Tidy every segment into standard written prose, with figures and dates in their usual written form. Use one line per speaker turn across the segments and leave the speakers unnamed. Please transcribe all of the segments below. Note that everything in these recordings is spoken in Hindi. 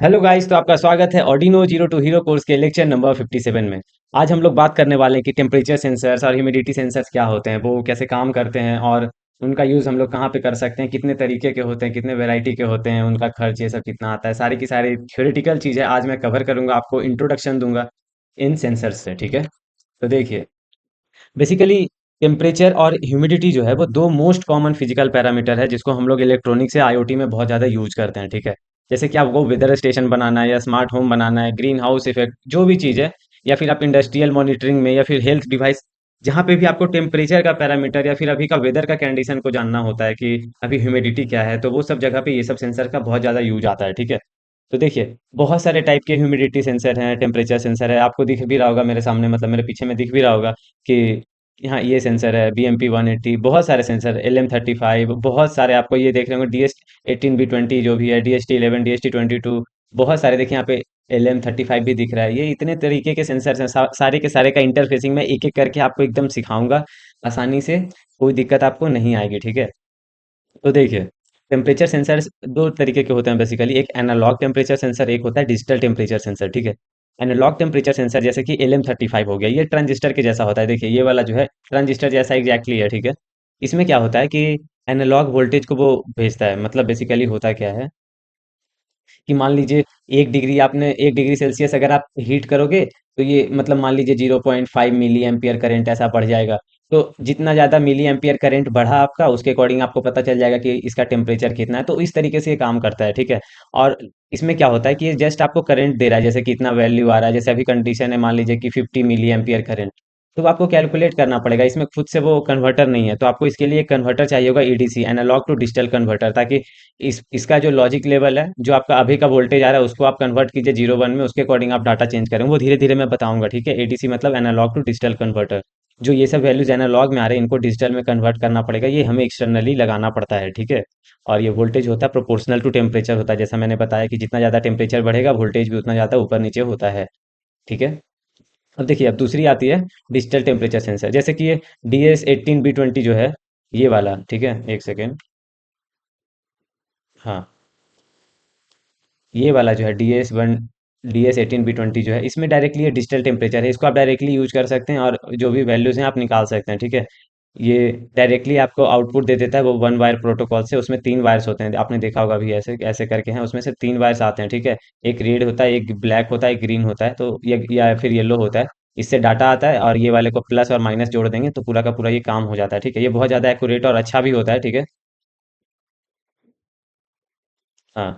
हेलो गाइस, तो आपका स्वागत है Arduino zero to hero course के लेक्चर नंबर 57 में। आज हम लोग बात करने वाले हैं कि टेम्परेचर सेंसर्स और ह्यूमिडिटी सेंसर्स क्या होते हैं, वो कैसे काम करते हैं और उनका यूज़ हम लोग कहाँ पे कर सकते हैं, कितने तरीके के होते हैं, कितने वैरायटी के होते हैं, उनका खर्च ये सब कितना आता है, सारी की सारी थ्योरेटिकल चीज़ें आज मैं कवर करूंगा, आपको इंट्रोडक्शन दूंगा इन सेंसर्स से। ठीक है, तो देखिए, बेसिकली टेम्परेचर और ह्यूमिडिटी जो है वो दो मोस्ट कॉमन फिजिकल पैरामीटर है जिसको हम लोग इलेक्ट्रॉनिक्स या आईओटी में बहुत ज़्यादा यूज करते हैं। ठीक है, जैसे कि आपको वेदर स्टेशन बनाना है या स्मार्ट होम बनाना है, ग्रीन हाउस इफेक्ट जो भी चीज़ है, या फिर आप इंडस्ट्रियल मॉनिटरिंग में या फिर हेल्थ डिवाइस, जहाँ पे भी आपको टेम्परेचर का पैरामीटर या फिर अभी का वेदर का कंडीशन को जानना होता है कि अभी ह्यूमिडिटी क्या है, तो वो सब जगह पे ये सब सेंसर का बहुत ज़्यादा यूज आता है। ठीक है, तो देखिए, बहुत सारे टाइप के ह्यूमिडिटी सेंसर हैं, टेम्परेचर सेंसर है, आपको दिख भी रहा होगा मेरे सामने, मतलब मेरे पीछे में दिख भी रहा होगा कि हाँ, ये सेंसर है, BMP 180, बहुत सारे सेंसर, LM35, बहुत सारे आपको ये देख रहे होंगे, DS18B20 जो भी है, DHT11, DHT22, बहुत सारे देखिए यहाँ पे LM35 भी दिख रहा है। ये इतने तरीके के सेंसर हैं, सारे के सारे का इंटरफेसिंग मैं एक एक करके आपको एकदम सिखाऊंगा आसानी से, कोई दिक्कत आपको नहीं आएगी। ठीक है, तो देखिए, टेम्परेचर सेंसर्स दो तरीके के होते हैं बेसिकली, एक एनालॉग टेम्परेचर सेंसर, एक होता है डिजिटल टेम्परेचर सेंसर। ठीक है, एनालॉग टेम्परेचर सेंसर जैसे कि LM35 हो गया, ये ट्रांजिस्टर के जैसा होता है। देखिए, ये वाला जो है ट्रांजिस्टर जैसा एग्जैक्टली है। ठीक है, इसमें क्या होता है कि एनालॉग वोल्टेज को वो भेजता है, मतलब बेसिकली होता क्या है कि मान लीजिए 1 डिग्री, आपने 1 डिग्री सेल्सियस अगर आप हीट करोगे, तो ये मतलब मान लीजिए 0.5 मिली एम्पियर करेंट ऐसा बढ़ जाएगा। तो जितना ज़्यादा मिली एम्पियर करंट बढ़ा आपका, उसके अकॉर्डिंग आपको पता चल जाएगा कि इसका टेम्परेचर कितना है। तो इस तरीके से ये काम करता है। ठीक है, और इसमें क्या होता है कि ये जस्ट आपको करंट दे रहा है, जैसे कि इतना वैल्यू आ रहा है, जैसे अभी कंडीशन है मान लीजिए कि 50 मिली एम्पियर करंट, तो आपको कैलकुलेट करना पड़ेगा, इसमें खुद से वो कन्वर्टर नहीं है, तो आपको इसके लिए एक कन्वर्टर चाहिए होगा, EDC, analogue to digital converter, ताकि इसका जो लॉजिक लेवल है, जो आपका अभी का वोल्टेज आ रहा है, उसको आप कन्वर्ट कीजिए 0 1 में, उसके अकॉर्डिंग आप डाटा चेंज करेंगे, वो धीरे धीरे मैं बताऊंगा। ठीक है, ADC मतलब एनालॉग टू डिजिटल कन्वर्टर, जो ये सब वैल्यूज एनालॉग में आ रहे हैं, इनको डिजिटल में कन्वर्ट करना पड़ेगा, ये हमें एक्सटर्नली लगाना पड़ता है। ठीक है, और ये वोल्टेज होता है प्रोपोर्शनल टू टेम्परेचर होता है, जैसा मैंने बताया कि जितना ज़्यादा टेम्परेचर बढ़ेगा, वोल्टेज भी उतना ज़्यादा ऊपर नीचे होता है। ठीक है, अब देखिए, अब दूसरी आती है डिजिटल टेम्परेचर सेंसर, जैसे कि ये DS18B20 जो है, ये वाला। ठीक है, एक सेकेंड, हाँ, ये वाला जो है DS18B20 जो है, इसमें डायरेक्टली ये डिजिटल टेम्परेचर है, इसको आप डायरेक्टली यूज कर सकते हैं और जो भी वैल्यूज हैं आप निकाल सकते हैं। ठीक है, ये डायरेक्टली आपको आउटपुट दे देता है, वो 1 वायर प्रोटोकॉल से, उसमें 3 वायर्स होते हैं, आपने देखा होगा भी, ऐसे ऐसे करके हैं, उसमें से 3 वायर्स आते हैं। ठीक है, एक रेड होता है, एक ब्लैक होता है, एक ग्रीन होता है, तो ये या फिर येलो होता है, इससे डाटा आता है, और ये वाले को प्लस और माइनस जोड़ देंगे तो पूरा का पूरा ये काम हो जाता है। ठीक है, ये बहुत ज़्यादा एक्यूरेट और अच्छा भी होता है। ठीक है, हाँ,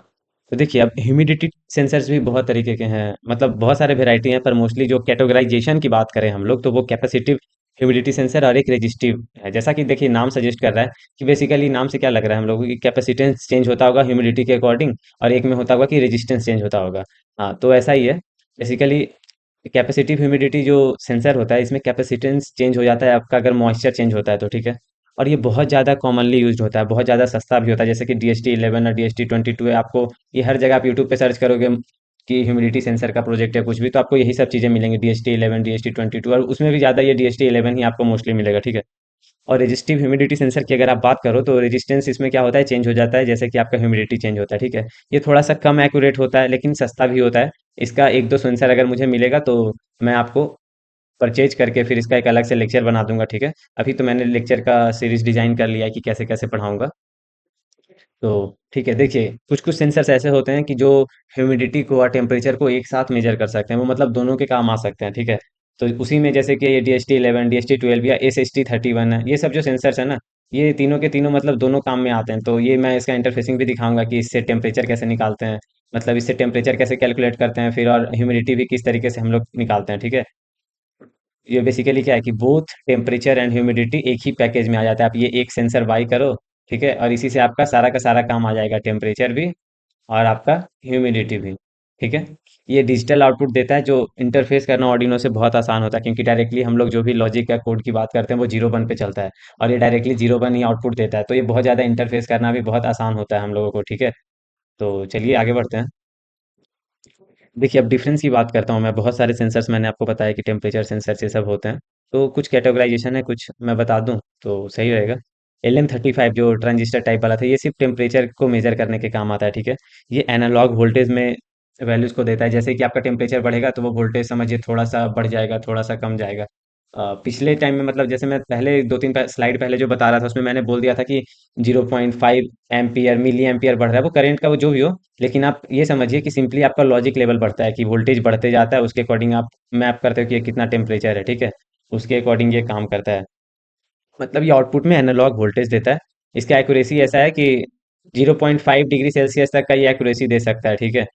तो देखिए, अब ह्यूमिडिटी सेंसर्स भी बहुत तरीके के हैं, मतलब बहुत सारे वेराइटी हैं, पर मोस्टली जो कैटेगराइजेशन की बात करें हम लोग, तो वो कैपेसिटिव ह्यूमिडिटी सेंसर और एक रेजिस्टिव है। जैसा कि देखिए, नाम सजेस्ट कर रहा है कि बेसिकली नाम से क्या लग रहा है हम लोगों को कि कैपेसिटेंस चेंज होता होगा ह्यूमिडिटी के अकॉर्डिंग, और एक में होता होगा कि रेजिस्टेंस चेंज होता होगा। हाँ, तो ऐसा ही है बेसिकली। कैपेसिटिव ह्यूमिडिटी जो सेंसर होता है, इसमें कैपेसिटेंस चेंज हो जाता है आपका अगर मॉइस्चर चेंज होता है तो। ठीक है, और ये बहुत ज़्यादा कॉमनली यूज्ड होता है, बहुत ज़्यादा सस्ता भी होता है, जैसे कि DHT11 और DHT22 है, आपको ये हर जगह आप यूट्यूब पे सर्च करोगे कि ह्यूमिडिटी सेंसर का प्रोजेक्ट है कुछ भी, तो आपको यही सब चीज़ें मिलेंगी, DHT11, DHT22, और उसमें भी ज़्यादा ये DHT11 ही आपको मोस्टली मिलेगा। ठीक है, और रेजिस्टिव ह्यूमिडिटी सेंसर की अगर आप बात करो, तो रेजिस्टेंस इसमें क्या होता है, चेंज हो जाता है जैसे कि आपका ह्यूमिडिटी चेंज होता है। ठीक है, ये थोड़ा सा कम एक्यूरेट होता है, लेकिन सस्ता भी होता है। इसका एक दो सेंसर अगर मुझे मिलेगा तो मैं आपको परचेज करके फिर इसका एक अलग से लेक्चर बना दूंगा। ठीक है, अभी तो मैंने लेक्चर का सीरीज डिजाइन कर लिया है कि कैसे कैसे पढ़ाऊंगा। तो ठीक है, देखिए, कुछ कुछ सेंसर्स ऐसे होते हैं कि जो ह्यूमिडिटी को और टेम्परेचर को एक साथ मेजर कर सकते हैं, वो मतलब दोनों के काम आ सकते हैं। ठीक है, तो उसी में जैसे कि ये DHT11, DHT12 या SHT31 है, ये सब जो सेंसर्स है ना, ये तीनों के तीनों मतलब दोनों काम में आते हैं। तो ये मैं इसका इंटरफेसिंग भी दिखाऊंगा कि इससे टेम्परेचर कैसे निकालते हैं, मतलब इससे टेम्परेचर कैसे कैलकुलेट करते हैं फिर, और ह्यूमिडिटी भी किस तरीके से हम लोग निकालते हैं। ठीक है, ये बेसिकली क्या है कि बोथ टेम्परेचर एंड ह्यूमिडिटी एक ही पैकेज में आ जाता है, आप ये एक सेंसर बाई करो। ठीक है, और इसी से आपका सारा का सारा काम आ जाएगा, टेम्परेचर भी और आपका ह्यूमिडिटी भी। ठीक है, ये डिजिटल आउटपुट देता है, जो इंटरफेस करना ऑर्डिनो से बहुत आसान होता है, क्योंकि डायरेक्टली हम लोग जो भी लॉजिक या कोड की बात करते हैं वो 0 1 पे चलता है, और ये डायरेक्टली 0 1 ही आउटपुट देता है, तो ये बहुत ज़्यादा इंटरफेस करना भी बहुत आसान होता है हम लोगों को। ठीक है, तो चलिए आगे बढ़ते हैं। देखिए, अब डिफरेंस की बात करता हूँ मैं, बहुत सारे सेंसर्स मैंने आपको बताया कि टेम्परेचर सेंसर ये सब होते हैं, तो कुछ कैटेगराइजेशन है, कुछ मैं बता दूं तो सही रहेगा। LM35 जो ट्रांजिस्टर टाइप वाला था, ये सिर्फ टेम्परेचर को मेजर करने के काम आता है। ठीक है, ये एनालॉग वोल्टेज में वैल्यूज को देता है। जैसे कि आपका टेम्परेचर बढ़ेगा तो वो वोल्टेज समझिए थोड़ा सा बढ़ जाएगा, थोड़ा सा कम जाएगा। पिछले टाइम में मतलब जैसे मैं पहले दो तीन स्लाइड पहले जो बता रहा था उसमें मैंने बोल दिया था कि 0.5 एम्पियर मिली एम्पियर बढ़ रहा है, वो करंट का वो जो भी हो। लेकिन आप ये समझिए कि सिंपली आपका लॉजिक लेवल बढ़ता है कि वोल्टेज बढ़ते जाता है, उसके अकॉर्डिंग आप मैप करते हो कि ये कितना टेम्परेचर है, ठीक है। उसके अकॉर्डिंग ये काम करता है। मतलब ये आउटपुट में एनालॉग वोल्टेज देता है। इसका एक्यूरेसी ऐसा है कि 0.5 डिग्री सेल्सियस तक का ये एक्यूरेसी दे सकता है, ठीक है।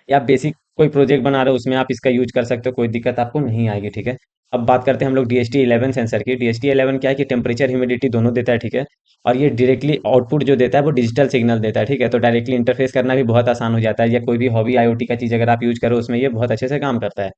या आप बेसिक कोई प्रोजेक्ट बना रहे हो उसमें आप इसका यूज कर सकते हो, कोई दिक्कत आपको नहीं आएगी, ठीक है। अब बात करते हैं हम लोग DHT11 सेंसर की। DHT11 क्या है कि टेम्परेचर ह्यूमिडिटी दोनों देता है, ठीक है। और ये डायरेक्टली आउटपुट जो देता है वो डिजिटल सिग्नल देता है, ठीक है। तो डायरेक्टली इंटरफेस करना भी बहुत आसान हो जाता है, या कोई भी हॉबी IoT का चीज़ अगर आप यूज करो उसमें ये बहुत अच्छे से काम करता है।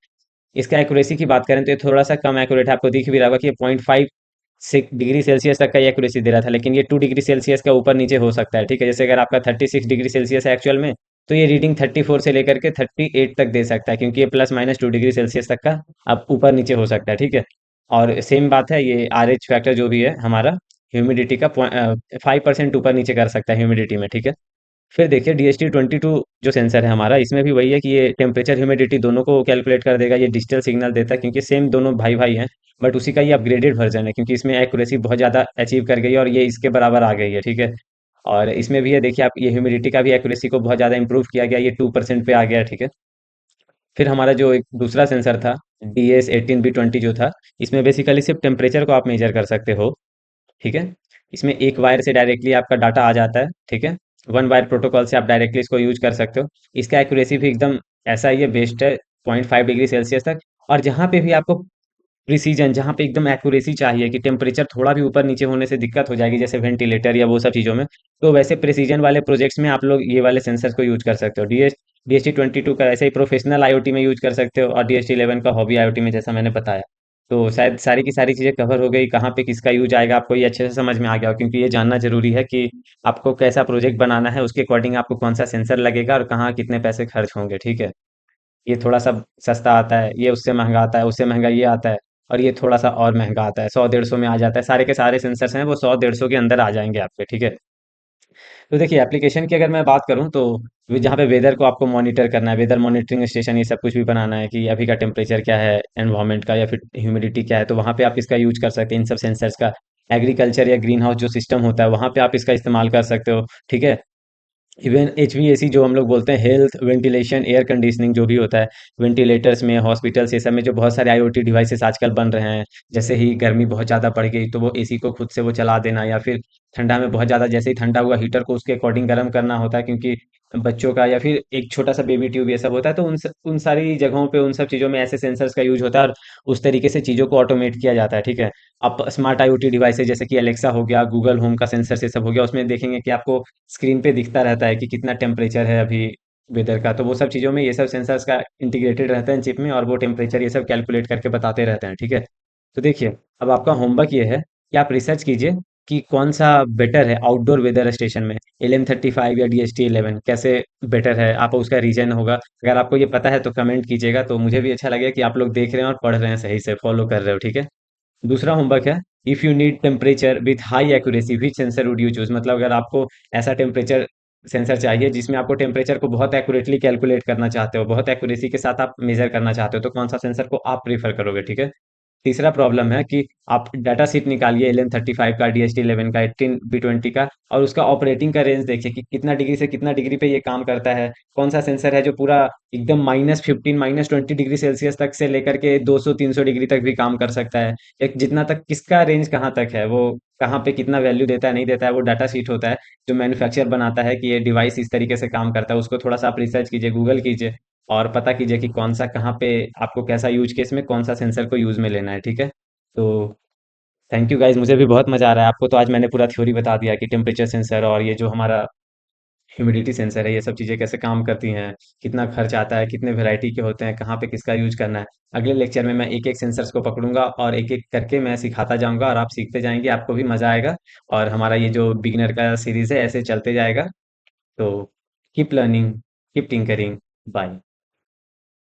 इसका एक्यूरेसी की बात करें तो ये थोड़ा सा कम एक्यूरेट है, आपको दिख भी रहा होगा कि ये 0.5 डिग्री सेल्सियस तक का ये एक्यूरेसी दे रहा था, लेकिन ये 2 डिग्री सेल्सियस का ऊपर नीचे हो सकता है, ठीक है। जैसे अगर आपका 36 डिग्री सेल्सियस है एक्चुअल में, तो ये रीडिंग 34 से लेकर के 38 तक दे सकता है, क्योंकि ये +-2 डिग्री सेल्सियस तक का आप ऊपर नीचे हो सकता है, ठीक है। और सेम बात है, ये RH फैक्टर जो भी है हमारा ह्यूमिडिटी का 5% ऊपर नीचे कर सकता है ह्यूमिडिटी में, ठीक है। फिर देखिए DHT22 जो सेंसर है हमारा, इसमें भी वही है कि ये टेम्परेचर ह्यूमिडिटी दोनों को कैलकुलेट कर देगा, ये डिजिटल सिग्नल देता है, क्योंकि सेम दोनों भाई भाई हैं। बट उसी का ये अपग्रेडेड वर्जन है, क्योंकि इसमें एक्यूरेसी बहुत ज़्यादा अचीव कर गई है और ये इसके बराबर आ गई है, ठीक है। और इसमें भी है देखिए आप, ये ह्यूमिडिटी का भी एक्यूरेसी को बहुत ज़्यादा इंप्रूव किया गया, ये 2% पे आ गया, ठीक है। फिर हमारा जो एक दूसरा सेंसर था, DS18B20 जो था, इसमें बेसिकली सिर्फ टेम्परेचर को आप मेजर कर सकते हो, ठीक है। इसमें एक वायर से डायरेक्टली आपका डाटा आ जाता है, ठीक है। वन वायर प्रोटोकॉल से आप डायरेक्टली इसको यूज कर सकते हो। इसका एक्यूरेसी भी एकदम ऐसा ही है, बेस्ट है, 0.5 डिग्री सेल्सियस तक। और जहाँ पे भी आपको प्रिसीजन, जहाँ पे एकदम एक्यूरेसी चाहिए कि टेम्परेचर थोड़ा भी ऊपर नीचे होने से दिक्कत हो जाएगी, जैसे वेंटिलेटर या वो सब चीज़ों में, तो वैसे प्रिसीजन वाले प्रोजेक्ट्स में आप लोग ये वाले सेंसर्स को यूज कर सकते हो। DHT22 का ऐसे ही प्रोफेशनल IoT में यूज कर सकते हो, और DHT11 का हॉबी IoT में, जैसा मैंने बताया। तो शायद सारी की सारी चीज़ें कवर हो गई, कहाँ पे किसका यूज आएगा आपको ये अच्छे से समझ में आ गया हो, क्योंकि ये जानना जरूरी है कि आपको कैसा प्रोजेक्ट बनाना है, उसके अकॉर्डिंग आपको कौन सा सेंसर लगेगा और कहाँ कितने पैसे खर्च होंगे, ठीक है। ये थोड़ा सा सस्ता आता है, ये उससे महंगा आता है, उससे महंगा ये आता है, और ये थोड़ा सा और महंगा आता है, 100-150 में आ जाता है। सारे के सारे सेंसर्स हैं वो 100-150 के अंदर आ जाएंगे आपके, ठीक है। तो देखिए एप्लीकेशन की अगर मैं बात करूं तो जहाँ पे वेदर को आपको मॉनिटर करना है, वेदर मॉनिटरिंग स्टेशन, ये सब कुछ भी बनाना है कि अभी का टेम्परेचर क्या है एनवायरनमेंट का, या फिर ह्यूमिडिटी क्या है, तो वहाँ पे आप इसका यूज कर सकते हैं इन सब सेंसर्स का। एग्रीकल्चर या ग्रीन हाउस जो सिस्टम होता है वहाँ पे आप इसका इस्तेमाल कर सकते हो, ठीक है। इवन HVAC जो हम लोग बोलते हैं, हेल्थ वेंटिलेशन एयर कंडीशनिंग जो भी होता है, वेंटिलेटर्स में, हॉस्पिटल्स, ये सब में जो बहुत सारे IoT डिवाइसेस आजकल बन रहे हैं। जैसे ही गर्मी बहुत ज़्यादा बढ़ गई तो वो AC को खुद से वो चला देना, या फिर ठंडा में बहुत ज़्यादा जैसे ही ठंडा हुआ हीटर को उसके अकॉर्डिंग गर्म करना होता है, क्योंकि बच्चों का या फिर एक छोटा सा बेबी ट्यूब ये सब होता है, तो उन सारी जगहों पे उन सब चीज़ों में ऐसे सेंसर्स का यूज होता है, और उस तरीके से चीज़ों को ऑटोमेट किया जाता है, ठीक है। आप स्मार्ट IoT डिवाइसेस जैसे कि Alexa हो गया, गूगल होम का सेंसर से सब हो गया, उसमें देखेंगे कि आपको स्क्रीन पे दिखता रहता है कि कितना टेम्परेचर है अभी वेदर का। तो वो सब चीज़ों में ये सब सेंसर्स का इंटीग्रेटेड रहता है चिप में, और वो टेम्परेचर ये सब कैलकुलेट करके बताते रहते हैं, ठीक है। तो देखिए अब आपका होमवर्क ये है कि आप रिसर्च कीजिए कि कौन सा बेटर है आउटडोर वेदर स्टेशन में, LM35 या DHT11 कैसे बेटर है। आप उसका रीजन होगा, अगर आपको ये पता है तो कमेंट कीजिएगा, तो मुझे भी अच्छा लगेगा कि आप लोग देख रहे हैं और पढ़ रहे हैं, सही से फॉलो कर रहे हो, ठीक है। दूसरा होमवर्क है, if you need temperature with high accuracy which sensor would you choose. मतलब अगर आपको ऐसा टेम्परेचर सेंसर चाहिए जिसमें आपको टेम्परेचर को बहुत एक्यूरेटली कैलकुलेट करना चाहते हो, बहुत एक्यूरेसी के साथ आप मेजर करना चाहते हो, तो कौन सा सेंसर को आप प्रीफर करोगे, ठीक है। तीसरा प्रॉब्लम है कि आप डाटा शीट निकालिए LM35 का, DHT11 का, 18B20 का, और उसका ऑपरेटिंग का रेंज देखिए कि कितना डिग्री से कितना डिग्री पे ये काम करता है। कौन सा सेंसर है जो पूरा एकदम -15 -20 डिग्री सेल्सियस तक से लेकर के 200-300 डिग्री तक भी काम कर सकता है। एक जितना तक किसका रेंज कहाँ तक है, वो कहाँ पे कितना वैल्यू देता है नहीं देता है, वो डाटा शीट होता है जो मैन्युफैक्चर बनाता है कि ये डिवाइस इस तरीके से काम करता है। उसको थोड़ा सा आप रिसर्च कीजिए, गूगल कीजिए, और पता कीजिए कि कौन सा कहाँ पे आपको कैसा यूज केस में कौन सा सेंसर को यूज में लेना है, ठीक है। तो थैंक यू गाइज, मुझे भी बहुत मजा आ रहा है। आपको तो आज मैंने पूरा थ्योरी बता दिया कि टेम्परेचर सेंसर और ये जो हमारा ह्यूमिडिटी सेंसर है, ये सब चीज़ें कैसे काम करती हैं, कितना खर्च आता है, कितने वैरायटी के होते हैं, कहाँ पे किसका यूज करना है। अगले लेक्चर में मैं एक एक सेंसर्स को पकड़ूंगा और एक एक करके मैं सिखाता जाऊंगा, और आप सीखते जाएंगे, आपको भी मजा आएगा। और हमारा ये जो बिगिनर का सीरीज है ऐसे चलते जाएगा। तो keep learning, keep tinkering, bye.